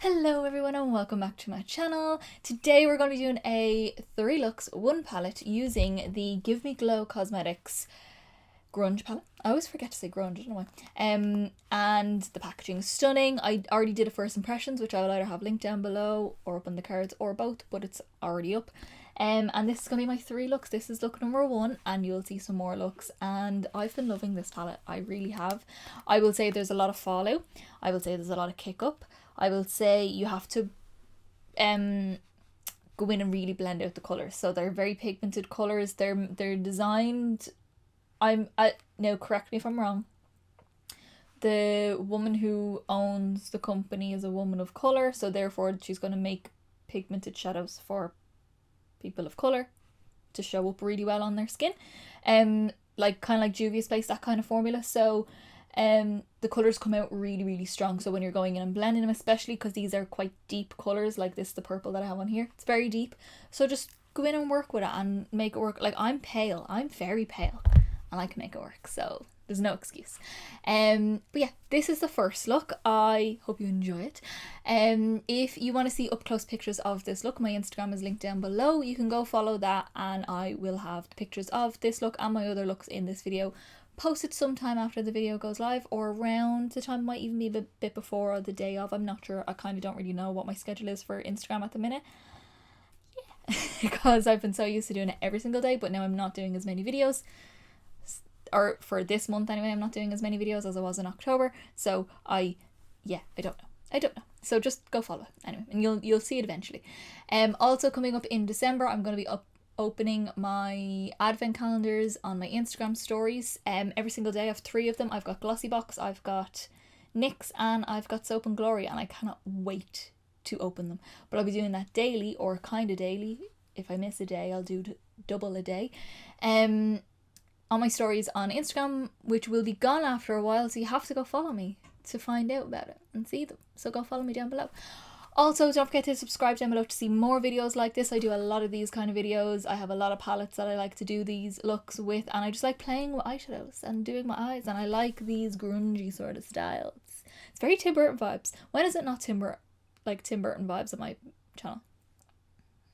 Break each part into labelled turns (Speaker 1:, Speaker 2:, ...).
Speaker 1: Hello everyone and welcome back to my channel. Today we're going to be doing a 3 looks 1 palette using the Give Me Glow Cosmetics Grunge palette. I always forget to say grunge, I don't know why. And the packaging is stunning. I already did a first impressions, which I will either have linked down below or up in the cards or both, but it's already up. And this is going to be my 3 looks. This is look number 1 and you'll see some more looks, and I've been loving this palette. I really have. I will say there's a lot of fallout. I will say there's a lot of kick up. I will say you have to go in and really blend out the colours. So they're very pigmented colours. They're designed. Now correct me if I'm wrong. The woman who owns the company is a woman of colour, so therefore she's going to make pigmented shadows for people of colour to show up really well on their skin. Like kind of like Juvia's Place, that kind of formula. So the colours come out really strong, so when you're going in and blending them, especially because these are quite deep colours, like this, the purple that I have on here, it's very deep, so just go in and work with it and make it work. Like I'm pale, I'm very pale, and I can make it work, so there's no excuse. But yeah, this is the first look. I hope you enjoy it. If you want to see up close pictures of this look, my Instagram is linked down below. You can go follow that, and I will have the pictures of this look and my other looks in this video posted sometime after the video goes live, or around the time, might even be a bit before or the day of. I'm not sure. I kind of don't really know what my schedule is for Instagram at the minute. Yeah, because I've been so used to doing it every single day, but now I'm not doing as many videos. Or for this month anyway, I'm not doing as many videos as I was in October. So I don't know. So just go follow it anyway, and you'll see it eventually. Also coming up in December, I'm going to be opening my advent calendars on my Instagram stories. Every single day I have 3 of them. I've got Glossy Box, I've got NYX, and I've got Soap and Glory, and I cannot wait to open them. But I'll be doing that daily, or kind of daily. If I miss a day, I'll do double a day. On my stories on Instagram, which will be gone after a while, so you have to go follow me to find out about it and see them. So go follow me down below. Also, don't forget to subscribe down below to see more videos like this. I do a lot of these kind of videos. I have a lot of palettes that I like to do these looks with, and I just like playing with eyeshadows and doing my eyes, and I like these grungy sort of styles. It's very Tim Burton vibes. When is it not Tim Burton vibes on my channel?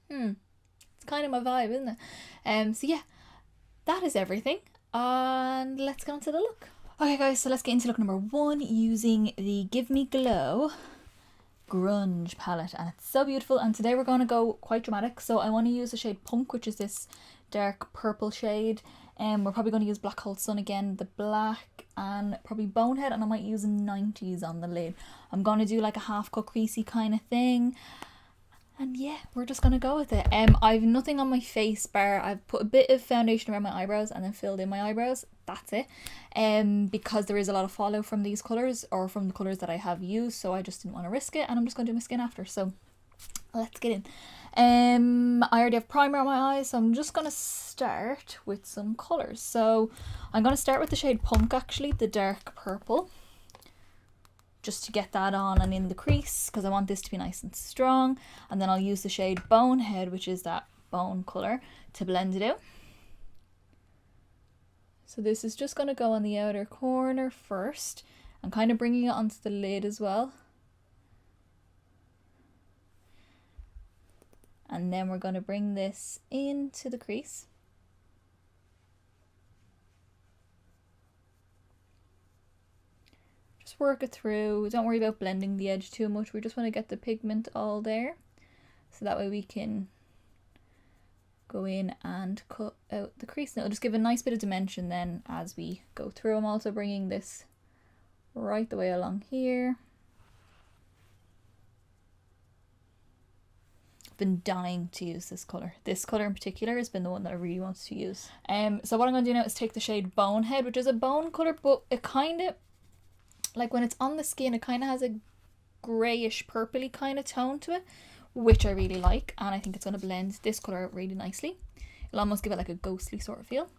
Speaker 1: It's kind of my vibe, isn't it? So yeah, that is everything, and let's get on to the look. Okay guys, so let's get into look number 1 using the Give Me Glow Grunge palette, and it's so beautiful. And today we're going to go quite dramatic, so I want to use the shade Punk, which is this dark purple shade, and we're probably going to use Black Hole Sun again, the black, and probably Bonehead, and I might use 90s on the lid. I'm going to do like a half cut creasy kind of thing, and yeah, we're just going to go with it. I've nothing on my face bar. I've put a bit of foundation around my eyebrows and then filled in my eyebrows. That's it. Because there is a lot of fallout from these colours, or from the colours that I have used, so I just didn't want to risk it, and I'm just going to do my skin after. So let's get in. I already have primer on my eyes, so I'm just going to start with some colours. So I'm going to start with the shade Punk, actually, the dark purple, just to get that on and in the crease, because I want this to be nice and strong. And then I'll use the shade Bonehead, which is that bone colour, to blend it out. So this is just going to go on the outer corner first, and kind of bringing it onto the lid as well. And then we're going to bring this into the crease. Just work it through. Don't worry about blending the edge too much. We just want to get the pigment all there, so that way we can go in and cut out the crease. And it'll just give a nice bit of dimension then as we go through. I'm also bringing this right the way along here. I've been dying to use this colour. This colour in particular has been the one that I really wanted to use. So what I'm going to do now is take the shade Bonehead, which is a bone colour, but it kind of, like when it's on the skin, it kind of has a greyish purpley kind of tone to it, which I really like, and I think it's going to blend this colour out really nicely. It'll almost give it like a ghostly sort of feel.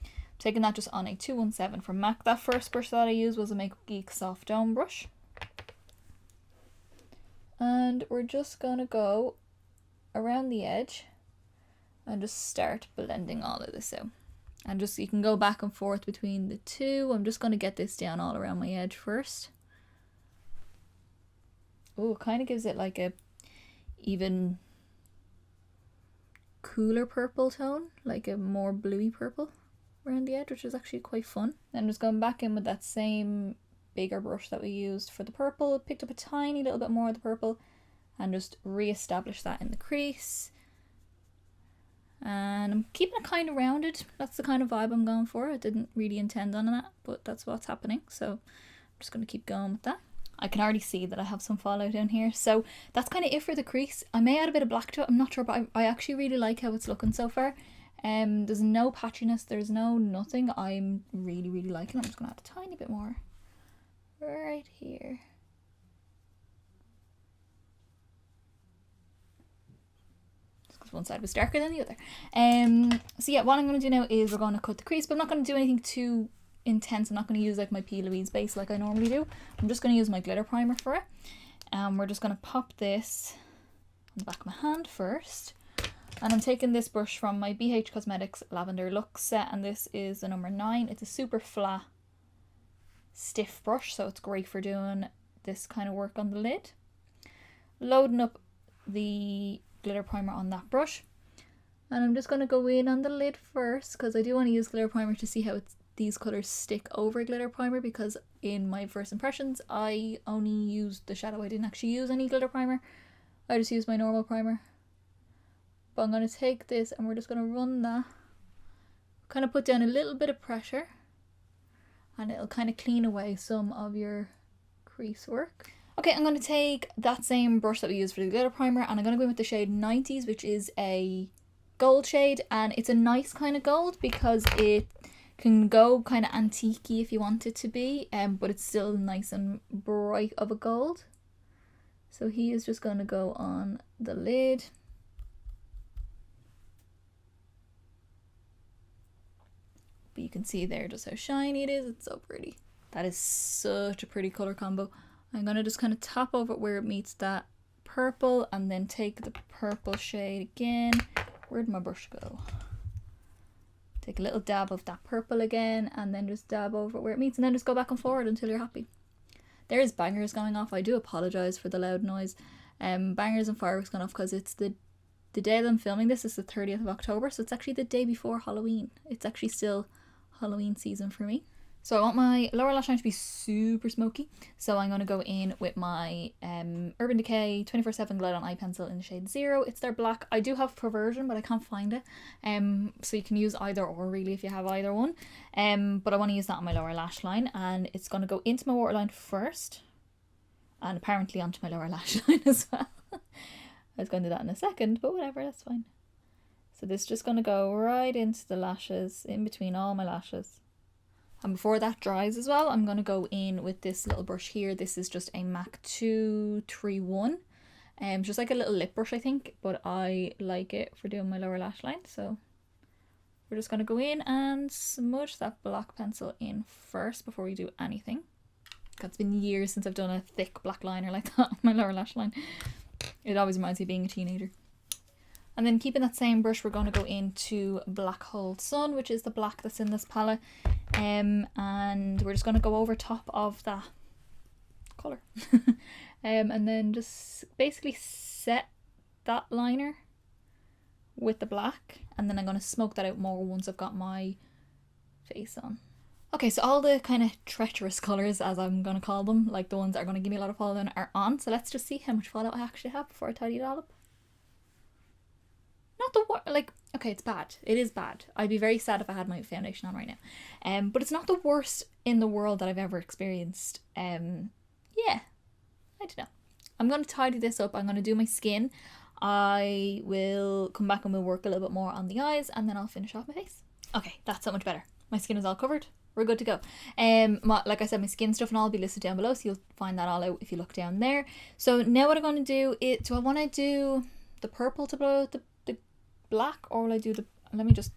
Speaker 1: I'm taking that just on a 217 from MAC. That first brush that I used was a Makeup Geek Soft Dome brush. And we're just going to go around the edge and just start blending all of this out. And just, you can go back and forth between the two. I'm just going to get this down all around my edge first. Oh, it kind of gives it like a even cooler purple tone, like a more bluey purple around the edge, which is actually quite fun. Then just going back in with that same bigger brush that we used for the purple, picked up a tiny little bit more of the purple and just re-establish that in the crease. And I'm keeping it kind of rounded. That's the kind of vibe I'm going for. I didn't really intend on that, but that's what's happening. So I'm just going to keep going with that. I can already see that I have some fallout down here. So that's kind of it for the crease. I may add a bit of black to it. I'm not sure, but I actually really like how it's looking so far. There's no patchiness. There's no nothing. I'm really, really liking it. I'm just going to add a tiny bit more right here. Because one side was darker than the other. So yeah, what I'm going to do now is we're going to cut the crease, but I'm not going to do anything too intense. I'm not going to use like my P. Louise base like I normally do. I'm just going to use my glitter primer for it. We're just going to pop this on the back of my hand first. And I'm taking this brush from my BH Cosmetics Lavender Luxe set, and this is the number 9. It's a super flat, stiff brush, so it's great for doing this kind of work on the lid. Loading up the glitter primer on that brush. And I'm just going to go in on the lid first, because I do want to use glitter primer to see how these colours stick over glitter primer, because in my first impressions I only used the shadow. I didn't actually use any glitter primer. I just used my normal primer. But I'm going to take this and we're just going to run that. Kind of put down a little bit of pressure. And it'll kind of clean away some of your crease work. Okay, I'm going to take that same brush that we used for the glitter primer, and I'm going to go in with the shade 90s, which is a gold shade. And it's a nice kind of gold because it can go kind of antique-y if you want it to be, but it's still nice and bright of a gold. So he is just going to go on the lid. But you can see there just how shiny it is. It's so pretty. That is such a pretty color combo. I'm going to just kind of tap over it where it meets that purple, and then take the purple shade again. Where'd my brush go? Take a little dab of that purple again, and then just dab over it where it meets, and then just go back and forward until you're happy. There's bangers going off. I do apologise for the loud noise. Bangers and fireworks going off because it's the day that I'm filming this is the 30th of October, so it's actually the day before Halloween. It's actually still Halloween season for me. So I want my lower lash line to be super smoky, so I'm going to go in with my Urban Decay 24/7 Glide On Eye Pencil in the shade 0. It's their black. I do have Perversion, but I can't find it. So you can use either or really if you have either one. But I want to use that on my lower lash line, and it's going to go into my waterline first, and apparently onto my lower lash line as well. I was going to do that in a second, but whatever, that's fine. So this is just going to go right into the lashes, in between all my lashes. And before that dries as well, I'm going to go in with this little brush here. This is just a MAC 231. Just like a little lip brush, I think, but I like it for doing my lower lash line. So we're just going to go in and smudge that black pencil in first before we do anything. It's been years since I've done a thick black liner like that on my lower lash line. It always reminds me of being a teenager. And then keeping that same brush, we're going to go into Black Hole Sun, which is the black that's in this palette. And we're just going to go over top of that colour. And then just basically set that liner with the black. And then I'm going to smoke that out more once I've got my face on. Okay, so all the kind of treacherous colours, as I'm going to call them, like the ones that are going to give me a lot of fallout, are on. So let's just see how much fallout I actually have before I tidy it all up. Not the worst, like, okay, it's bad. It is bad. I'd be very sad if I had my foundation on right now. But it's not the worst in the world that I've ever experienced. Yeah, I don't know. I'm going to tidy this up. I'm going to do my skin. I will come back and we'll work a little bit more on the eyes, and then I'll finish off my face. Okay, that's so much better. My skin is all covered. We're good to go. Like I said, my skin stuff and all will be listed down below, so you'll find that all out if you look down there. So now what I'm going to do is, do I want to do the purple to blow out the black, or will I do the, let me just,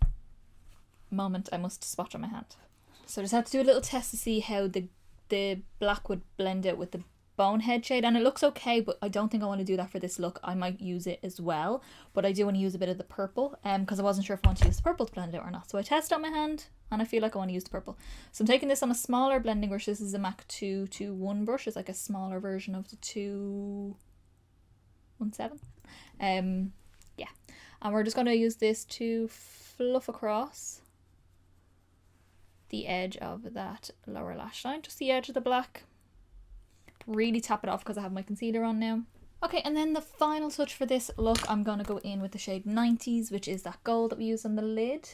Speaker 1: moment, I must swatch on my hand. So I just had to do a little test to see how the black would blend out with the Bonehead shade, and it looks okay, but I don't think I want to do that for this look. I might use it as well, but I do want to use a bit of the purple, because I wasn't sure if I want to use the purple to blend it out or not. So I tested on my hand, and I feel like I want to use the purple. So I'm taking this on a smaller blending brush. This is a MAC 221 brush. It's like a smaller version of the 217. Yeah, and we're just going to use this to fluff across the edge of that lower lash line, just the edge of the black. Really tap it off because I have my concealer on now. Okay, and then the final touch for this look, I'm going to go in with the shade 90s, which is that gold that we use on the lid.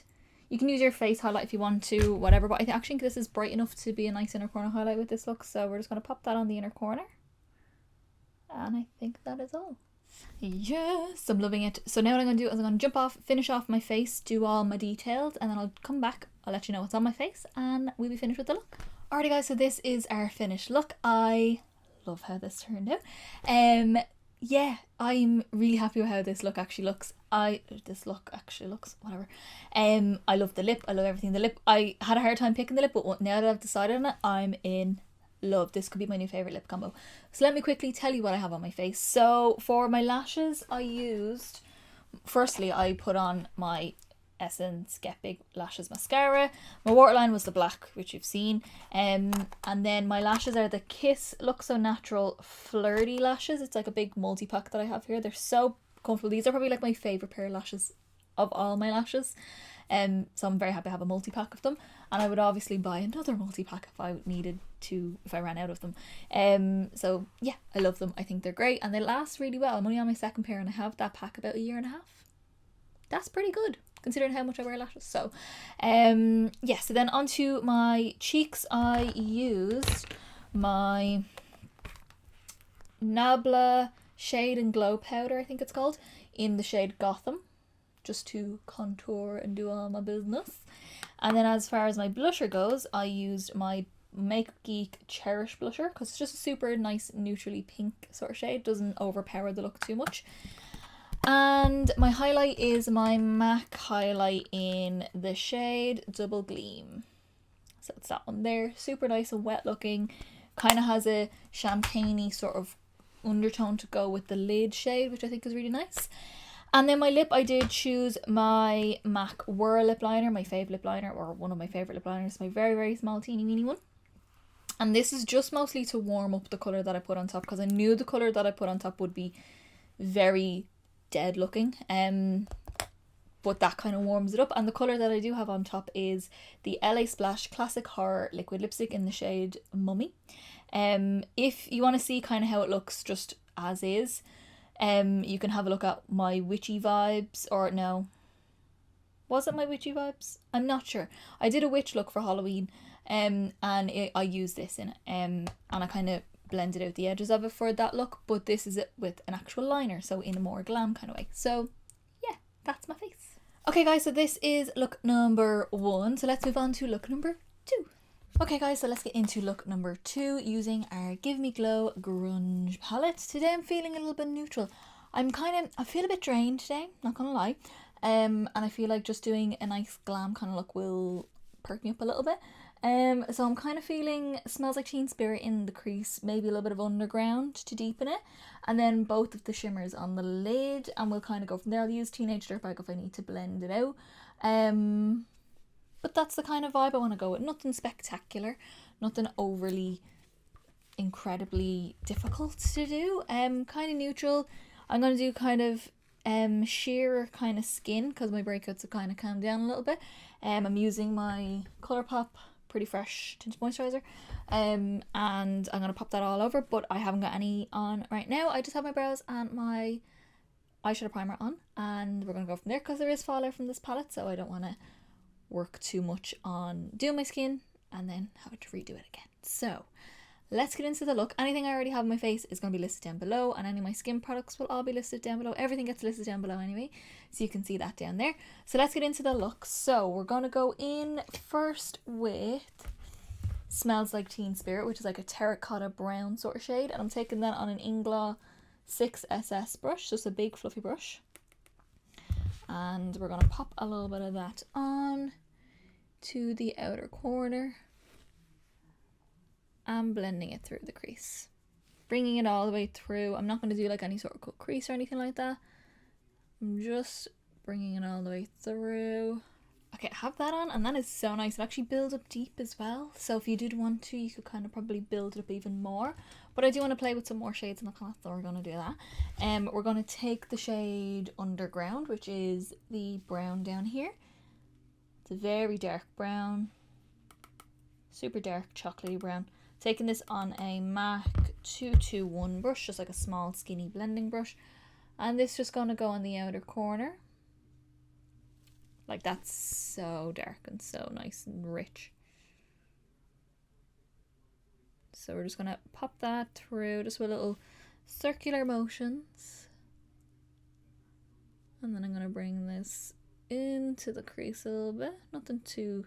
Speaker 1: You can use your face highlight if you want to, whatever, but I actually think this is bright enough to be a nice inner corner highlight with this look, so we're just going to pop that on the inner corner. And I think that is all. Yes, I'm loving it. So now what I'm going to do is I'm going to jump off, finish off my face, do all my details, and then I'll come back, I'll let you know what's on my face, and we'll be finished with the look. Alrighty guys, so this is our finished look. I love how this turned out. Yeah, I'm really happy with how this look actually looks. I love the lip. I love everything. The lip, I had a hard time picking the lip, but now that I've decided on it, I'm in love. This could be my new favorite lip combo. So let me quickly tell you what I have on my face. So for my lashes, firstly I put on my Essence Get Big Lashes mascara. My waterline was the black, which you've seen, and then my lashes are the Kiss Look So Natural Flirty lashes. It's like a big multi-pack that I have here. They're so comfortable. These are probably like my favorite pair of lashes of all my lashes, so I'm very happy to have a multi-pack of them, and I would obviously buy another multi-pack if I needed to, if I ran out of them. So yeah, I love them. I think they're great and they last really well. I'm only on my second pair and I have that pack about 1.5 years. That's pretty good considering how much I wear lashes. So yeah, so then onto my cheeks, I used my Nabla Shade and Glow Powder, I think it's called, in the shade Gotham, just to contour and do all my business. And then as far as my blusher goes, I used my Geek Cherish blusher because it's just a super nice neutrally pink sort of shade, doesn't overpower the look too much. And my highlight is my MAC highlight in the shade Double Gleam. So it's that one there, super nice and wet looking, kind of has a champagne-y sort of undertone to go with the lid shade, which I think is really nice. And then my lip, I did choose my MAC Whirl lip liner, my fave lip liner, or one of my favourite lip liners, my very, very small teeny weeny one. And this is just mostly to warm up the colour that I put on top, because I knew the colour that I put on top would be very dead looking, but that kind of warms it up. And the colour that I do have on top is the LA Splash Classic Horror Liquid Lipstick in the shade Mummy. If you want to see kind of how it looks just as is, you can have a look at my witchy vibes, or no, was it my witchy vibes? I'm not sure. I did a witch look for Halloween, and I used this in it, and I kind of blended out the edges of it for that look, but this is it with an actual liner, so in a more glam kind of way. So yeah, that's my face. Okay guys, so this is look number 1, so let's move on to look number 2. Okay guys, so let's get into look number 2 using our Give Me Glow Grunge palette. Today I'm feeling a little bit neutral. I feel a bit drained today, not gonna lie, and I feel like just doing a nice glam kind of look will perk me up a little bit. So I'm kind of feeling Smells Like Teen Spirit in the crease, maybe a little bit of Underground to deepen it, and then both of the shimmers on the lid, and we'll kind of go from there. I'll use Teenage Dirtbag if I need to blend it out, but that's the kind of vibe I want to go with. Nothing spectacular, nothing overly incredibly difficult to do, kind of neutral. I'm going to do kind of sheer kind of skin because my breakouts have kind of calmed down a little bit. I'm using my Colourpop Pretty Fresh Tinted Moisturiser, and I'm going to pop that all over, but I haven't got any on right now. I just have my brows and my eyeshadow primer on, and we're going to go from there because there is fallout from this palette, so I don't want to work too much on doing my skin and then have to redo it again. So let's get into the look. Anything I already have on my face is going to be listed down below, and any of my skin products will all be listed down below. Everything gets listed down below anyway, so you can see that down there. So let's get into the look. So we're going to go in first with Smells Like Teen Spirit, which is like a terracotta brown sort of shade, and I'm taking that on an Inglot 6SS brush, just a big fluffy brush. And we're going to pop a little bit of that on to the outer corner. I'm blending it through the crease. bringing it all the way through. I'm not going to do like any sort of cut crease or anything like that. I'm just bringing it all the way through. Okay, I have that on, and that is so nice. It actually builds up deep as well. So if you did want to, you could kind of probably build it up even more. But I do want to play with some more shades in the palette, so we're going to do that. We're going to take the shade Underground, which is the brown down here. It's a very dark brown. Super dark chocolatey brown. Taking this on a MAC 221 brush, just like a small skinny blending brush. And this just going to go on the outer corner. Like, that's so dark and so nice and rich. So we're just going to pop that through just with little circular motions. And then I'm going to bring this into the crease a little bit. Nothing too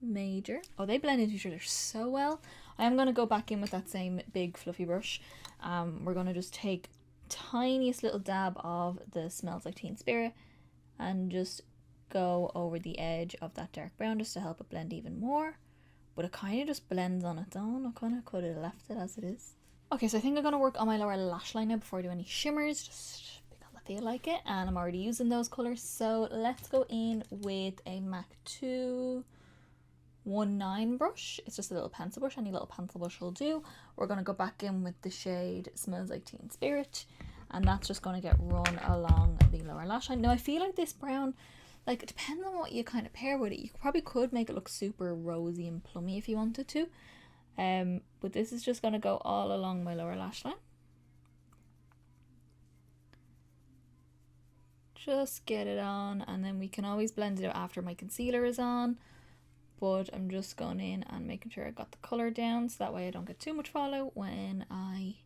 Speaker 1: major. Oh, they blend into each other so well. I am going to go back in with that same big fluffy brush. We're going to just take tiniest little dab of the Smells Like Teen Spirit and just go over the edge of that dark brown just to help it blend even more. But it kind of just blends on its own. I kind of could have left it as it is. Okay, so I think I'm going to work on my lower lash line now before I do any shimmers, just because I feel like it, and I'm already using those colours. So let's go in with a MAC 219 brush. It's just a little pencil brush. Any little pencil brush will do. We're going to go back in with the shade Smells Like Teen Spirit, and that's just going to get run along the lower lash line. Now I feel like this brown, like, it depends on what you kind of pair with it. You probably could make it look super rosy and plummy if you wanted to. But this is just going to go all along my lower lash line. Just get it on, and then we can always blend it out after my concealer is on. But I'm just going in and making sure I got the colour down, so that way I don't get too much fallout when I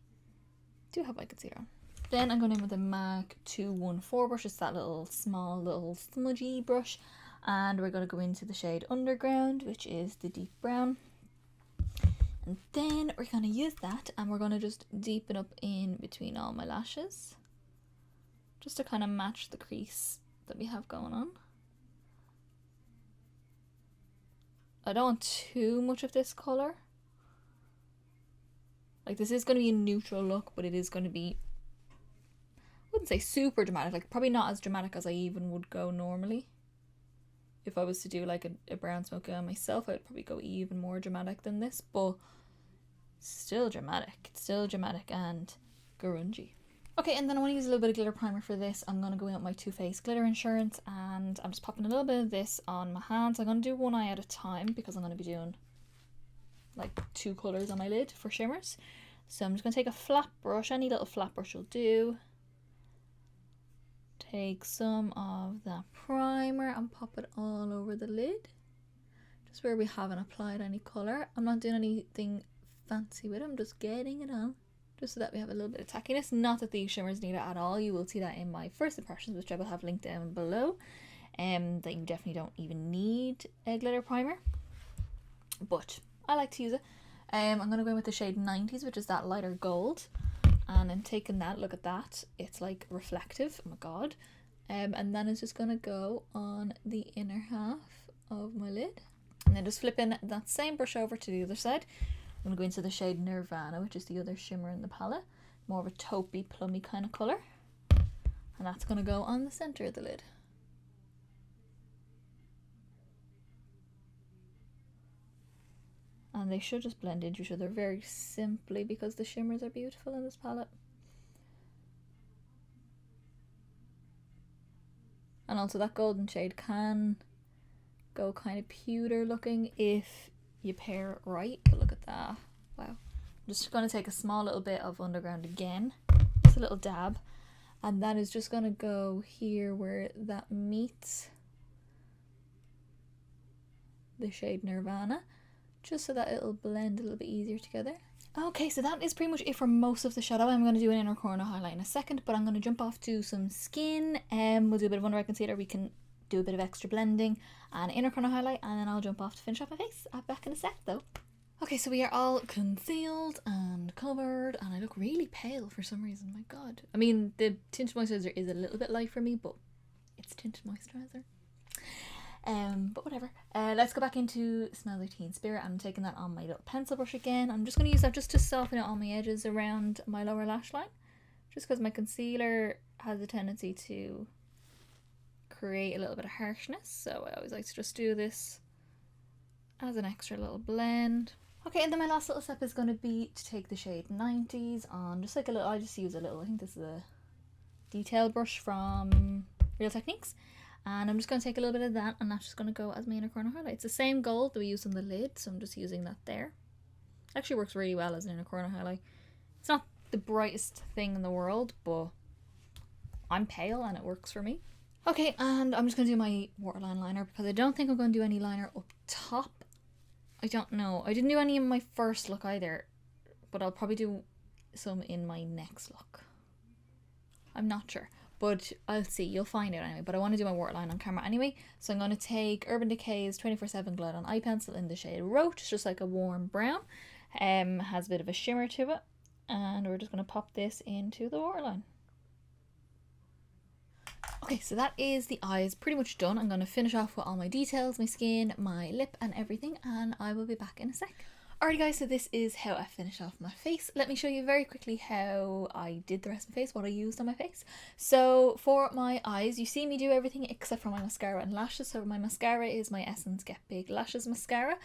Speaker 1: do have my concealer on. Then I'm going in with a MAC 214 brush. It's that little small little smudgy brush, and we're going to go into the shade Underground, which is the deep brown. And then we're going to use that and we're going to just deepen up in between all my lashes, just to kind of match the crease that we have going on. I don't want too much of this colour. Like, this is going to be a neutral look, but it is going to be, I wouldn't say super dramatic, like probably not as dramatic as I even would go normally. If I was to do like a brown smoky on myself, I would probably go even more dramatic than this, but still dramatic. It's still dramatic and grungy. Okay, and then I want to use a little bit of glitter primer for this. I'm going to go in with my Too Faced Glitter Insurance, and I'm just popping a little bit of this on my hands. I'm going to do one eye at a time because I'm going to be doing like 2 colours on my lid for shimmers. So I'm just going to take a flat brush, any little flat brush will do. Take some of that primer and pop it all over the lid, just where we haven't applied any colour. I'm not doing anything fancy with it, I'm just getting it on, just so that we have a little bit of tackiness. Not that these shimmers need it at all. You will see that in my first impressions, which I will have linked down below, that you definitely don't even need a glitter primer, but I like to use it. I'm going to go in with the shade 90s, which is that lighter gold. And I'm taking that, look at that, it's like reflective, oh my god. And then it's just going to go on the inner half of my lid. And then just flipping that same brush over to the other side. I'm going to go into the shade Nirvana, which is the other shimmer in the palette. More of a taupey, plummy kind of colour. And that's going to go on the centre of the lid. And they should just blend into each other very simply because the shimmers are beautiful in this palette. And also that golden shade can go kind of pewter looking if you pair it right. But look at that. Wow. I'm just going to take a small little bit of Underground again. Just a little dab. And that is just going to go here where that meets the shade Nirvana, just so that it'll blend a little bit easier together. Okay, so that is pretty much it for most of the shadow. I'm going to do an inner corner highlight in a second, but I'm going to jump off to some skin. We'll do a bit of under eye concealer. We can do a bit of extra blending and inner corner highlight, and then I'll jump off to finish off my face. I'll be back in a sec though. Okay, so we are all concealed and covered, and I look really pale for some reason. My god. I mean, the tinted moisturizer is a little bit light for me, but it's tinted moisturizer. But whatever. Let's go back into Smell Like Teen Spirit. I'm taking that on my little pencil brush again. I'm just going to use that just to soften out all my edges around my lower lash line. Just because my concealer has a tendency to create a little bit of harshness. So I always like to just do this as an extra little blend. Okay, and then my last little step is going to be to take the shade 90s on just like a little, I just use a little, I think this is a detail brush from Real Techniques. And I'm just going to take a little bit of that, and that's just going to go as my inner corner highlight. It's the same gold that we used on the lid, so I'm just using that there. It actually works really well as an inner corner highlight. It's not the brightest thing in the world, but I'm pale and it works for me. Okay, and I'm just going to do my waterline liner because I don't think I'm going to do any liner up top. I don't know. I didn't do any in my first look either, but I'll probably do some in my next look. I'm not sure, but I'll see. You'll find out anyway. But I want to do my waterline on camera anyway, so I'm going to take Urban Decay's 24/7 Glide On Eye Pencil in the shade Roach, just like a warm brown. Has a bit of a shimmer to it, and we're just going to pop this into the waterline. Okay, so that is the eyes pretty much done. I'm going to finish off with all my details, my skin, my lip and everything, and I will be back in a sec. Alrighty guys, so this is how I finish off my face. Let me show you very quickly how I did the rest of my face, what I used on my face. So for my eyes, you see me do everything except for my mascara and lashes. So my mascara is my Essence Get Big Lashes Mascara.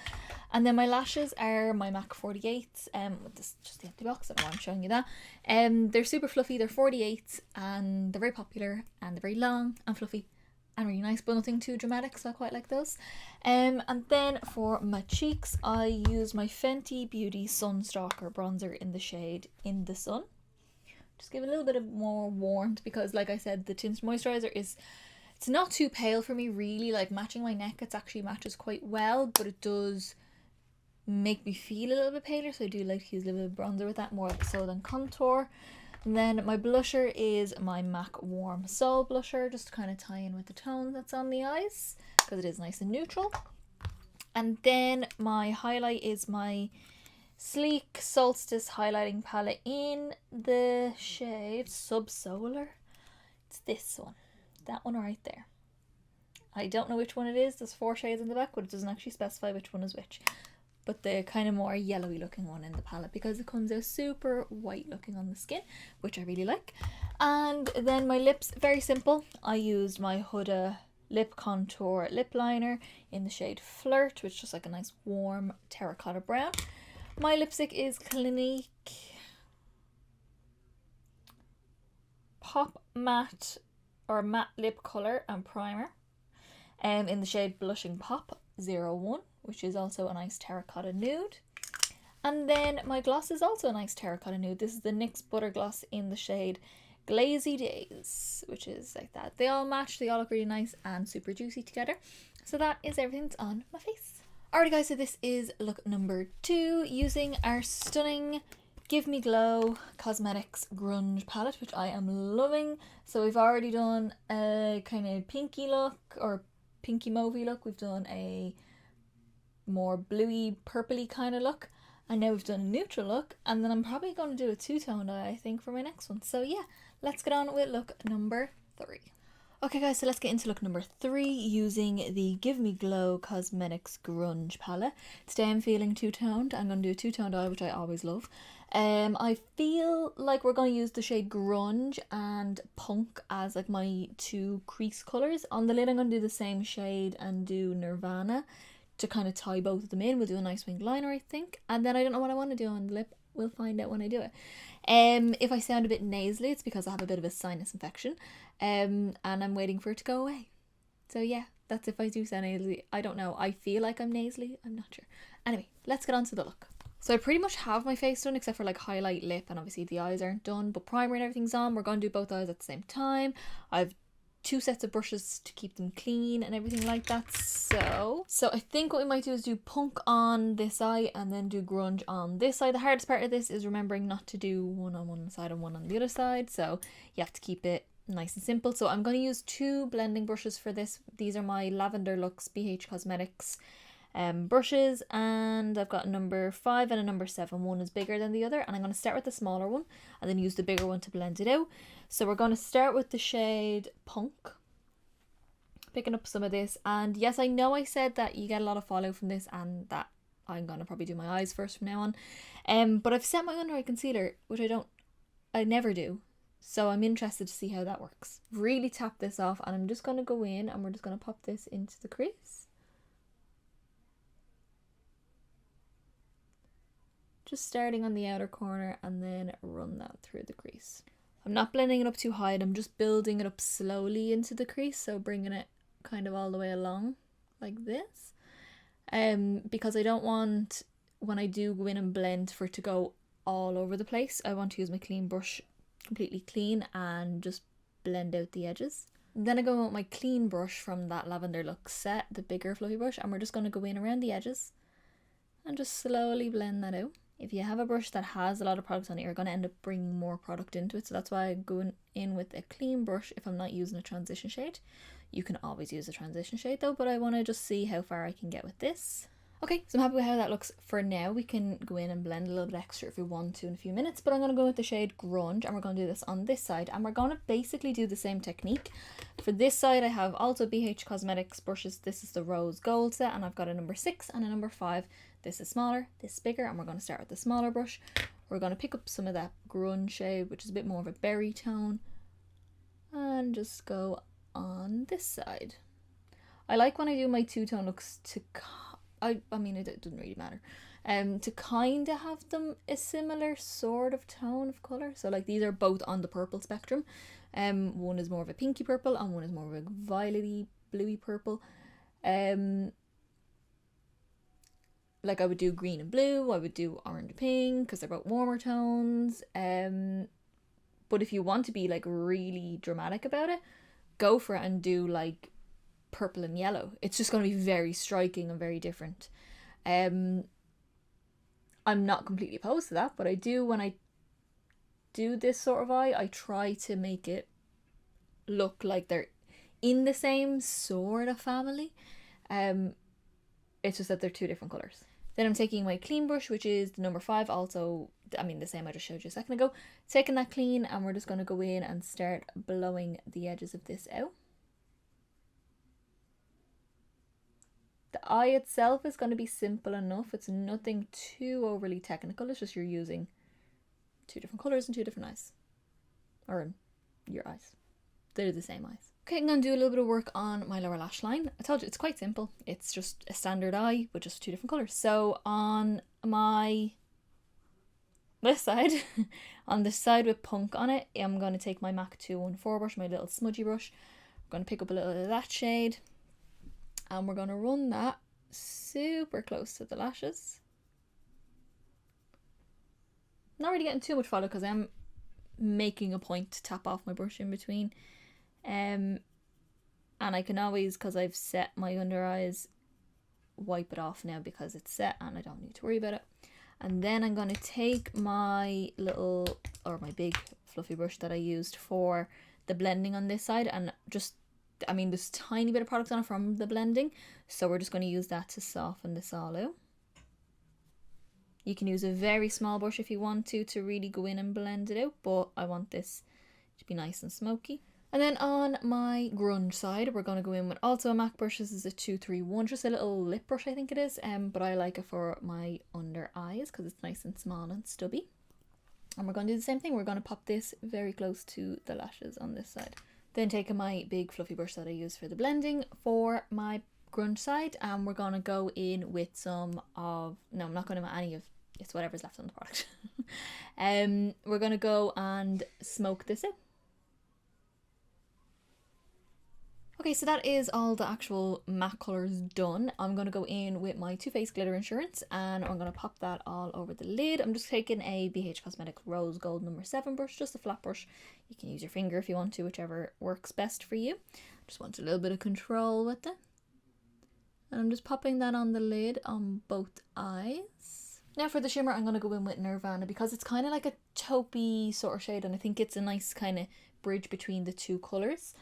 Speaker 1: And then my lashes are my MAC 48s, with this, just the empty box, I don't know why I'm showing you that. They're super fluffy, they're 48s, and they're very popular, and they're very long and fluffy and really nice, but nothing too dramatic, so I quite like those. And then for my cheeks, I used my Fenty Beauty Sunstalker bronzer in the shade In the Sun. Just give it a little bit of more warmth, because like I said, the tint moisturizer is, it's not too pale for me really, like matching my neck, it actually matches quite well, but it does make me feel a little bit paler, so I do like to use a little bit of bronzer with that, more so than contour. And then my blusher is my MAC Warm Soul blusher, just to kind of tie in with the tone that's on the eyes, because it is nice and neutral. And then my highlight is my Sleek Solstice highlighting palette in the shade Subsolar. It's this one, that one right there. I don't know which one it is, there's 4 shades in the back, but it doesn't actually specify which one is which. But the kind of more yellowy looking one in the palette, because it comes out super white looking on the skin, which I really like. And then my lips, very simple. I used my Huda Lip Contour Lip Liner in the shade Flirt, which is just like a nice warm terracotta brown. My lipstick is Clinique Pop Matte or Matte Lip Colour and Primer, in the shade Blushing Pop 01. Which is also a nice terracotta nude. And then my gloss is also a nice terracotta nude. This is the NYX Butter Gloss in the shade Glazy Days, which is like that. They all match, they all look really nice and super juicy together. So that is everything that's on my face. Alright guys, so this is look number 2, using our stunning Give Me Glow Cosmetics Grunge palette, which I am loving. So we've already done a kind of pinky look, or pinky mauvey look. We've done a more bluey purpley kind of look, and now we've done a neutral look, and then I'm probably going to do a two-toned eye, I think, for my next one. So yeah, let's get on with look number 3. Okay guys, so let's get into look number 3 using the Give Me Glow Cosmetics Grunge palette. Today I'm feeling two-toned. I'm going to do a two-toned eye, which I always love. I feel like we're going to use the shade Grunge and Punk as like my 2 crease colours. On the lid I'm going to do the same shade and do Nirvana to kind of tie both of them in. We'll do a nice winged liner, I think, and then I don't know what I want to do on the lip. We'll find out when I do it. If I sound a bit nasally, it's because I have a bit of a sinus infection, and I'm waiting for it to go away. So yeah, that's if I do sound nasally. I don't know, I feel like I'm nasally, I'm not sure. Anyway, let's get on to the look. So I pretty much have my face done, except for like highlight, lip, and obviously the eyes aren't done, but primer and everything's on. We're going to do both eyes at the same time. I've 2 sets of brushes to keep them clean and everything like that. So I think what we might do is do Punk on this eye and then do Grunge on this eye. The hardest part of this is remembering not to do one on one side and one on the other side, so you have to keep it nice and simple. So I'm going to use 2 blending brushes for this. These are my Lavender Luxe BH Cosmetics brushes, and I've got a number 5 and a number 7. One is bigger than the other, and I'm going to start with the smaller one and then use the bigger one to blend it out. So we're going to start with the shade Punk, Picking up some of this, and yes, I know I said that you get a lot of fallout from this and that I'm gonna probably do my eyes first from now on. But I've set my under eye concealer, which I never do. So I'm interested to see how that works. Really tap this off, and I'm just gonna go in and we're just gonna pop this into the crease. Just starting on the outer corner and then run that through the crease. I'm not blending it up too high, I'm just building it up slowly into the crease, so bringing it kind of all the way along like this. Because I don't want, when I do go in and blend, for it to go all over the place. I want to use my clean brush completely clean and just blend out the edges. Then I go in with my clean brush from that Lavender Look set, the bigger fluffy brush, and we're just going to go in around the edges and just slowly blend that out. If you have a brush that has a lot of products on it, you're going to end up bringing more product into it, so that's why I go in with a clean brush if I'm not using a transition shade. You can always use a transition shade though, but I want to just see how far I can get with this. Okay, so I'm happy with how that looks for now. We can go in and blend a little bit extra if we want to in a few minutes, but I'm going to go with the shade Grunge, and we're going to do this on this side, and we're going to basically do the same technique. For this side I have also BH Cosmetics brushes. This is the Rose Gold set, and I've got a number 6 and a number 5. This is smaller, this is bigger, and we're going to start with the smaller brush. We're going to pick up some of that Grunge shade, which is a bit more of a berry tone, and just go on this side. I like when I do my two-tone looks to I mean, it doesn't really matter. To kind of have them a similar sort of tone of colour. So like these are both on the purple spectrum. One is more of a pinky purple and one is more of a violety bluey purple. Like I would do green and blue, I would do orange and pink because they're both warmer tones. But if you want to be like really dramatic about it, go for it and do like purple and yellow. It's just going to be very striking and very different. I'm not completely opposed to that, but I do, when I do this sort of eye, I try to make it look like they're in the same sort of family. It's just that they're two different colours. Then I'm taking my clean brush, which is the number 5, also, I mean the same I just showed you a second ago. Taking that clean, and we're just going to go in and start blowing the edges of this out. The eye itself is going to be simple enough. It's nothing too overly technical. It's just you're using two different colours and two different eyes. Or your eyes. They're the same eyes. Okay, I'm going to do a little bit of work on my lower lash line. I told you, it's quite simple. It's just a standard eye with just two different colours. So on this side, on the side with Punk on it, I'm going to take my MAC 214 brush, my little smudgy brush. I'm going to pick up a little of that shade. And we're going to run that super close to the lashes. Not really getting too much follow because I'm making a point to tap off my brush in between. And I can always, because I've set my under eyes, wipe it off now because it's set and I don't need to worry about it. And then I'm going to take my little, or my big fluffy brush that I used for the blending on this side, and just, I mean, there's a tiny bit of product on it from the blending, so we're just going to use that to soften this all out. You can use a very small brush if you want to really go in and blend it out, but I want this to be nice and smoky. And then on my Grunge side, we're going to go in with also a MAC brush. This is a 231, just a little lip brush I think it is, but I like it for my under eyes because it's nice and small and stubby. And we're going to do the same thing. We're going to pop this very close to the lashes on this side. Then taking my big fluffy brush that I use for the blending for my Grunge side, and we're going to go in with some of, no, I'm not going to do any of, it's whatever's left on the product. We're going to go and smoke this out. Okay, so that is all the actual matte colours done. I'm going to go in with my Too Faced Glitter Insurance and I'm going to pop that all over the lid. I'm just taking a BH Cosmetics Rose Gold number 7 brush, just a flat brush. You can use your finger if you want to, whichever works best for you. Just want a little bit of control with it. And I'm just popping that on the lid on both eyes. Now for the shimmer, I'm going to go in with Nirvana because it's kind of like a taupey sort of shade and I think it's a nice kind of bridge between the two colours.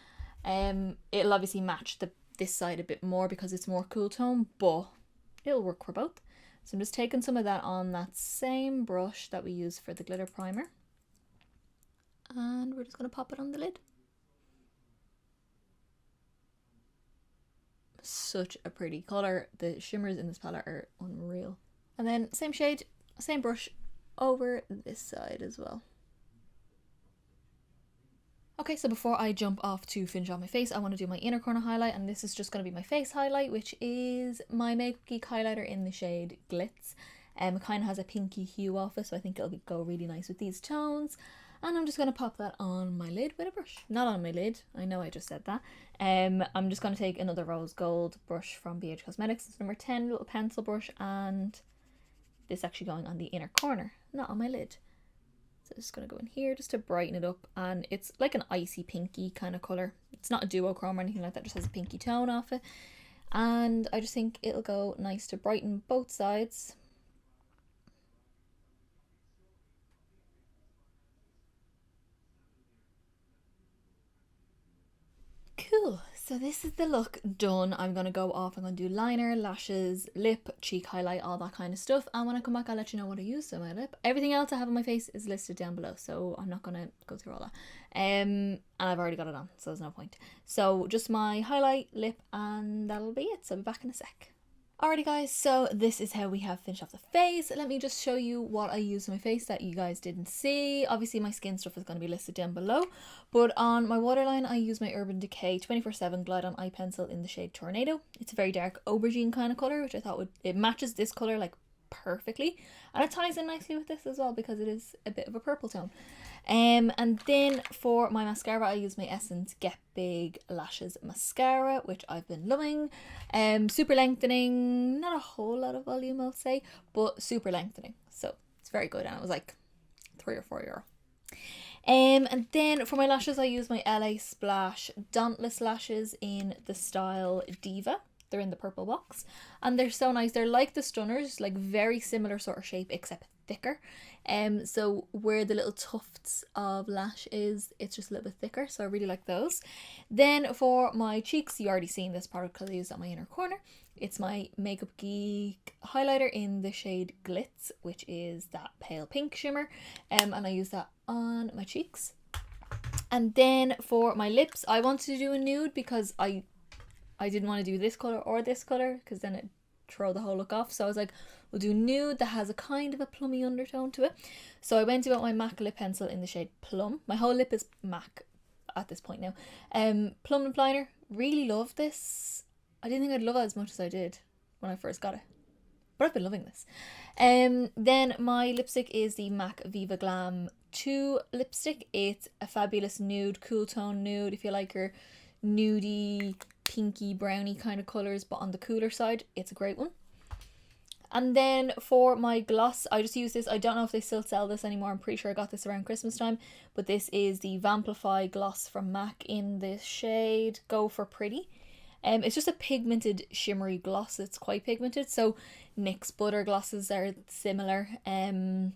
Speaker 1: It'll obviously match this side a bit more because it's more cool tone, but it'll work for both. So I'm just taking some of that on that same brush that we use for the glitter primer. And we're just going to pop it on the lid. such a pretty colour. The shimmers in this palette are unreal. And then same shade, same brush over this side as well. Okay, so before I jump off to finish off my face, I want to do my inner corner highlight, and this is just going to be my face highlight, which is my Makeup Geek highlighter in the shade Glitz. It kind of has a pinky hue off it, so I think it'll go really nice with these tones. And I'm just going to pop that on my lid with a brush. Not on my lid, I know I just said that. I'm just going to take another rose gold brush from BH Cosmetics. It's number 10, little pencil brush, and this actually going on the inner corner, not on my lid. So just going to go in here just to brighten it up, and it's like an icy pinky kind of colour. It's not a duochrome or anything like that, just has a pinky tone off it. And I just think it'll go nice to brighten both sides. Cool, so this is the look done. I'm going to go off, I'm going to do liner, lashes, lip, cheek highlight, all that kind of stuff. And when I come back, I'll let you know what I used on my lip. Everything else I have on my face is listed down below, so I'm not going to go through all that. And I've already got it on, so there's no point. So just my highlight, lip, and that'll be it. So I'll be back in a sec. Alrighty guys, so this is how we have finished off the face. Let me just show you what I used on my face that you guys didn't see. Obviously my skin stuff is going to be listed down below, but on my waterline I use my Urban Decay 24/7 Glide On Eye Pencil in the shade Tornado. It's a very dark aubergine kind of colour, which I thought it matches this colour like perfectly, and it ties in nicely with this as well because it is a bit of a purple tone. And then for my mascara, I use my Essence Get Big Lashes mascara, which I've been loving. Super lengthening, not a whole lot of volume I'll say, but super lengthening, so it's very good, and it was like €3 or €4. And then for my lashes, I use my LA Splash Dauntless lashes in the style Diva. They're in the purple box, and they're so nice. They're like the Stunners, like very similar sort of shape except thicker. So where the little tufts of lash is, it's just a little bit thicker, so I really like those. Then for my cheeks, you already seen this product because I used it on my inner corner. It's my Makeup Geek highlighter in the shade Glitz, which is that pale pink shimmer, and I use that on my cheeks. And then for my lips, I wanted to do a nude because I didn't want to do this colour or this colour because then it throw the whole look off. So I was like, we'll do nude that has a kind of a plummy undertone to it. So I went about my MAC lip pencil in the shade Plum. My whole lip is MAC at this point now. Plum lip liner, really love this. I didn't think I'd love it as much as I did when I first got it, but I've been loving this. Then my lipstick is the MAC Viva Glam 2 lipstick. It's a fabulous nude, cool tone nude. If you like your nudie, pinky, browny kind of colours, but on the cooler side, it's a great one. And then for my gloss, I just use this. I don't know if they still sell this anymore. I'm pretty sure I got this around Christmas time, but this is the Vampify gloss from MAC in this shade Go For Pretty. It's just a pigmented shimmery gloss. It's quite pigmented, so NYX butter glosses are similar. I'm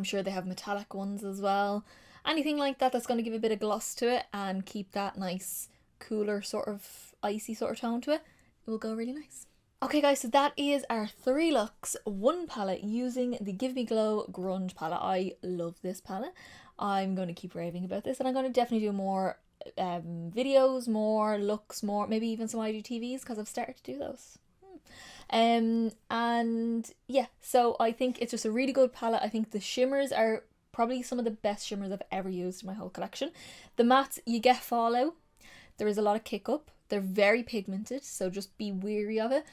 Speaker 1: sure they have metallic ones as well. Anything like that that's going to give a bit of gloss to it and keep that nice cooler sort of icy sort of tone to it, it will go really nice. Okay guys, so that is our 3 looks, 1 palette using the Give Me Glow Grunge palette. I love this palette. I'm going to keep raving about this, and I'm going to definitely do more videos, more looks, more maybe even some IGTVs because I've started to do those. And yeah, so I think it's just a really good palette. I think the shimmers are probably some of the best shimmers I've ever used in my whole collection. The mattes, you get fallout. There is a lot of kick up. They're very pigmented, so just be wary of it.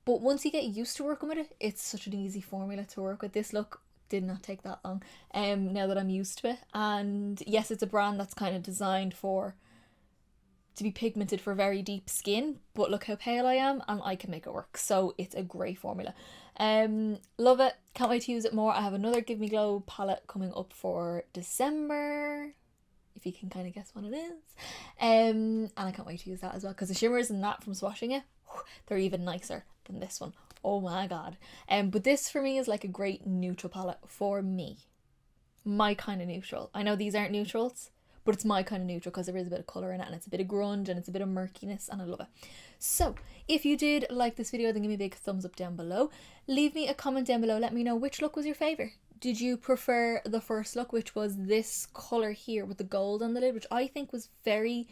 Speaker 1: But once you get used to working with it, it's such an easy formula to work with. This look did not take that long, now that I'm used to it. And yes, it's a brand that's kind of designed to be pigmented for very deep skin, but look how pale I am and I can make it work. So it's a great formula. Love it. Can't wait to use it more. I have another Give Me Glow palette coming up for December, if you can kind of guess what it is. And I can't wait to use that as well because the shimmers in that from swatching it, they're even nicer than this one. Oh my god. But this for me is like a great neutral palette for me. My kind of neutral. I know these aren't neutrals, but it's my kind of neutral because there is a bit of colour in it and it's a bit of grunge and it's a bit of murkiness and I love it. So if you did like this video, then give me a big thumbs up down below. Leave me a comment down below. Let me know which look was your favourite. Did you prefer the first look, which was this colour here with the gold on the lid, which I think was very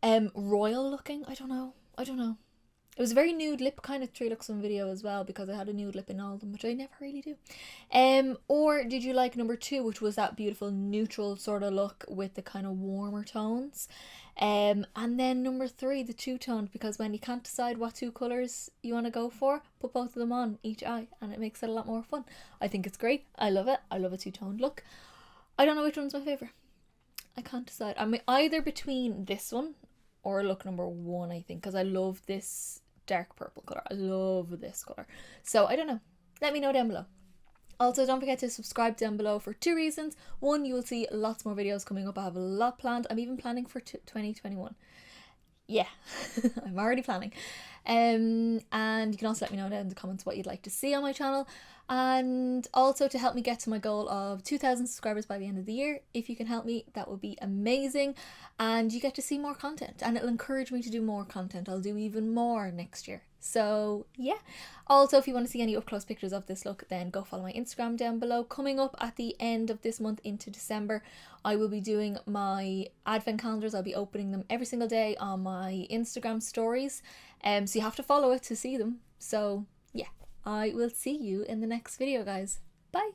Speaker 1: royal looking? I don't know. I don't know. It was a very nude lip kind of 3Luxon video as well, because I had a nude lip in all of them, which I never really do. Or did you like number 2, which was that beautiful neutral sort of look with the kind of warmer tones? And then number 3, the two-toned, because when you can't decide what 2 colours you want to go for, put both of them on each eye and it makes it a lot more fun. I think it's great. I love it. I love a two-toned look. I don't know which one's my favourite. I can't decide. I'm either between this one or look number 1, I think, because I love this dark purple colour. I love this colour. So I don't know. Let me know down below. Also, don't forget to subscribe down below for 2 reasons. 1, you will see lots more videos coming up. I have a lot planned. I'm even planning for 2021. Yeah, I'm already planning. And you can also let me know down in the comments what you'd like to see on my channel. And also, to help me get to my goal of 2,000 subscribers by the end of the year, if you can help me, that would be amazing. And you get to see more content, and it'll encourage me to do more content. I'll do even more next year. So yeah. Also, if you want to see any up close pictures of this look, then go follow my Instagram down below. Coming up at the end of this month into December, I will be doing my advent calendars. I'll be opening them every single day on my Instagram stories. So you have to follow it to see them. So yeah, I will see you in the next video, guys. Bye.